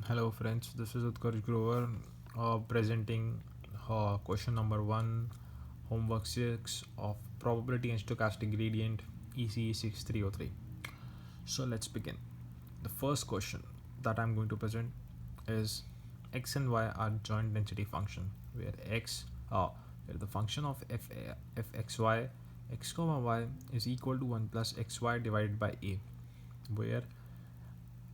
Hello friends, this is Utkarsh Grover presenting question number 1, homework 6 of probability and stochastic gradient ECE 6303. So let's begin. The first question that I'm going to present is x and y are joint density function where where the function of fxy x comma y is equal to 1 plus xy divided by a, where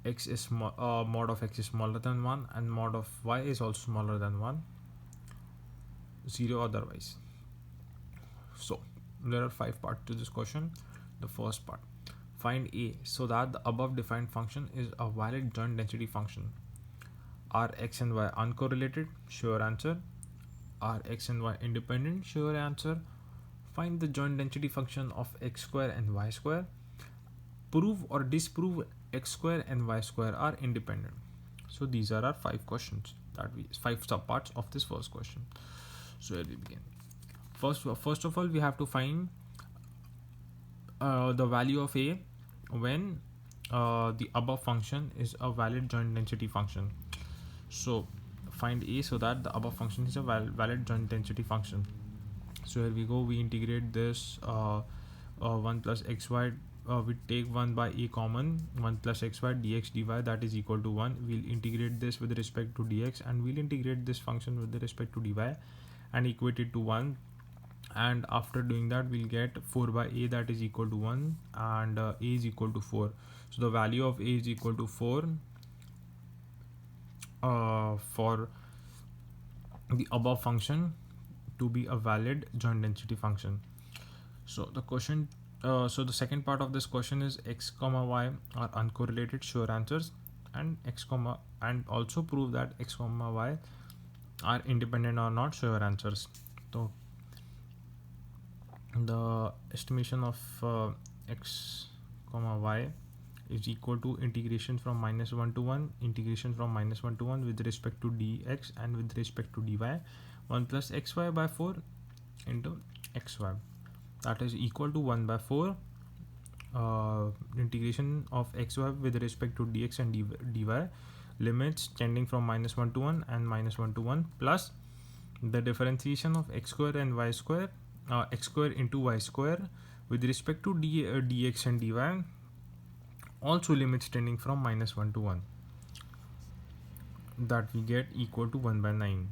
mod of x is smaller than 1 and mod of y is also smaller than 1, 0 otherwise. So there are 5 parts to this question. The first part, find a so that the above defined function is a valid joint density function. Are x and y uncorrelated? Sure answer. Are x and y independent? Sure answer. Find the joint density function of x square and y square. Prove or disprove x square and y square are independent. So these are our 5 questions, that we 5 subparts of this first question. So here we begin. First of all, we have to find the value of a when the above function is a valid joint density function. So find a so that the above function is a valid joint density function. So here we go. We integrate this 1 plus xy. We take 1 by a common, 1 plus xy dx dy, that is equal to 1. We'll integrate this with respect to dx, and we'll integrate this function with respect to dy and equate it to 1. And after doing that, we'll get 4 by a, that is equal to 1, and a is equal to 4. So the value of a is equal to 4 for the above function to be a valid joint density function. So the second part of this question is x comma y are uncorrelated. Sure answers. And also prove that x comma y are independent or not. Sure answers. So the estimation of x comma y is equal to integration from -1 to 1, integration from -1 to 1 with respect to dx and with respect to dy, 1 plus xy by 4 into xy, that is equal to 1 by 4 integration of xy with respect to dx and dy, limits tending from -1 to 1 and -1 to 1, plus the differentiation of x square and y square, x square into y square with respect to dx and dy, also limits tending from -1 to 1, that we get equal to 1 by 9.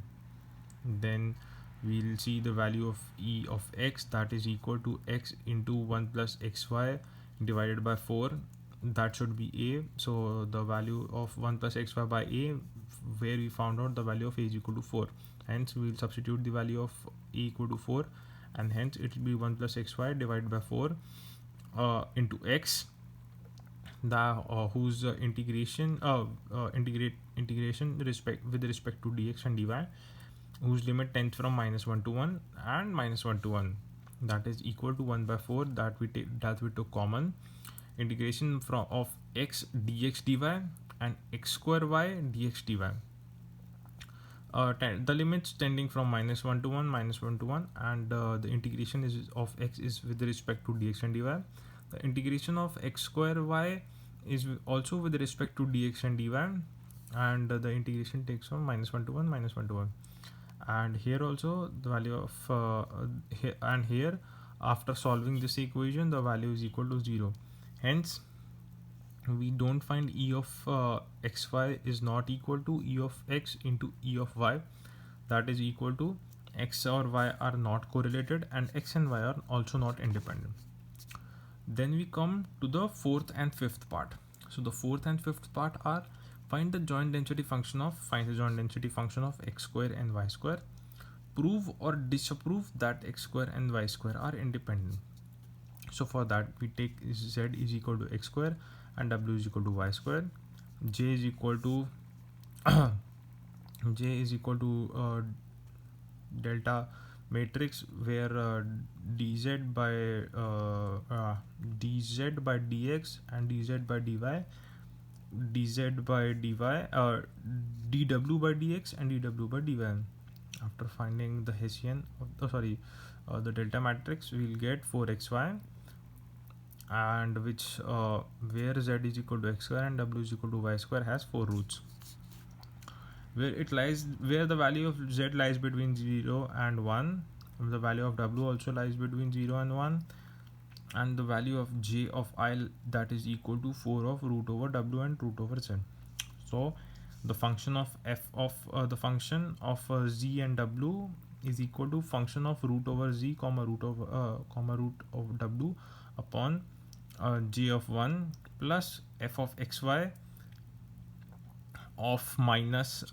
Then we'll see the value of e of x, that is equal to x into 1 plus xy divided by 4, that should be a. So the value of 1 plus xy by a, where we found out the value of a is equal to 4, hence we will substitute the value of a equal to 4, and hence it will be 1 plus xy divided by 4 into x, whose integration with respect to dx and dy, whose limit tends from -1 to 1 and -1 to 1, that is equal to 1 by 4, that we took common. Integration of x dx dy and x square y dx dy, the limits tending from -1 to 1, -1 to 1, and the integration of x is with respect to dx and dy. The integration of x square y is also with respect to dx and dy, and the integration takes from -1 to 1, -1 to 1. And here also the value of here after solving this equation, the value is equal to 0. Hence we don't find e of xy is not equal to e of x into e of y, that is equal to x or y are not correlated and x and y are also not independent. Then we come to the fourth and fifth part. So the fourth and fifth part are find the joint density function of x square and y square. Prove or disapprove that x square and y square are independent. So for that we take z is equal to x square and w is equal to y square. J is equal to delta matrix, where dz by dx and dz by dy, dz by dy, dw by dx and dw by dy. After finding the Hessian the delta matrix, we will get 4xy, and which where z is equal to x square and w is equal to y square has 4 roots. where the value of z lies between 0 and 1, the value of w also lies between 0 and 1, and the value of j of I, that is equal to 4 of root over w and root over z. So the function of f of the function of z and w is equal to function of root over z comma root of w upon j of 1 plus f of xy of minus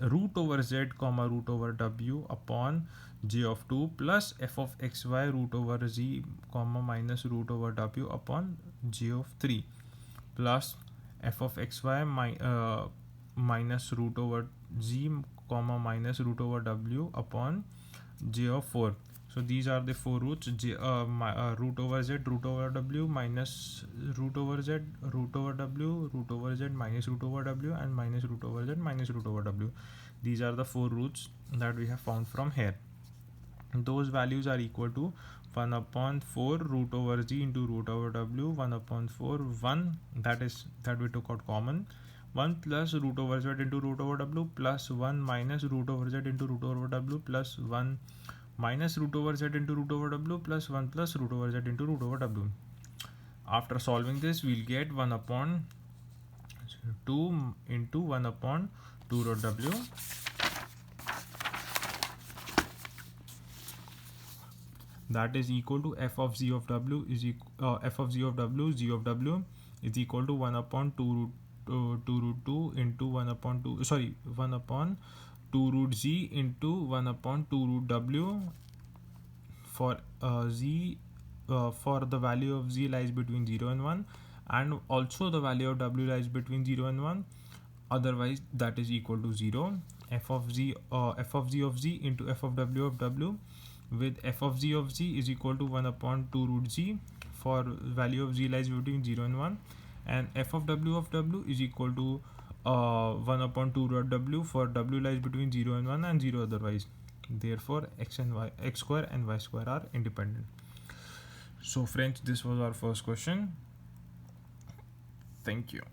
root over z comma root over w upon j of 2 plus f of xy root over z comma minus root over w upon j of 3 plus f of xy minus root over z comma minus root over w upon j of 4. So these are the four roots: root over z, root over w, minus root over z, root over w, root over z, minus root over w, and minus root over z, minus root over w. These are the four roots that we have found from here. Those values are equal to 1 upon 4 root over z into root over w, 1 upon 4, 1, that we took out common, 1 plus root over z into root over w plus 1 minus root over z into root over w plus 1 minus root over z into root over w plus 1 plus root over z into root over w. After solving this, we'll get 1 upon 2 into 1 upon 2 root w. That is equal to f of z of w is f of z of w, z of w is equal to 1 upon 2 root 2 into 1 upon 2, 1 upon 2 root z into 1 upon 2 root w for z, for the value of z lies between 0 and 1, and also the value of w lies between 0 and 1, otherwise that is equal to 0. F of z of z into f of w with f of z is equal to 1 upon 2 root z for value of z lies between 0 and 1, and f of w is equal to 1 upon 2 root w for w lies between 0 and 1 and 0 otherwise. Therefore x square and y square are independent. So friends, this was our first question. Thank you.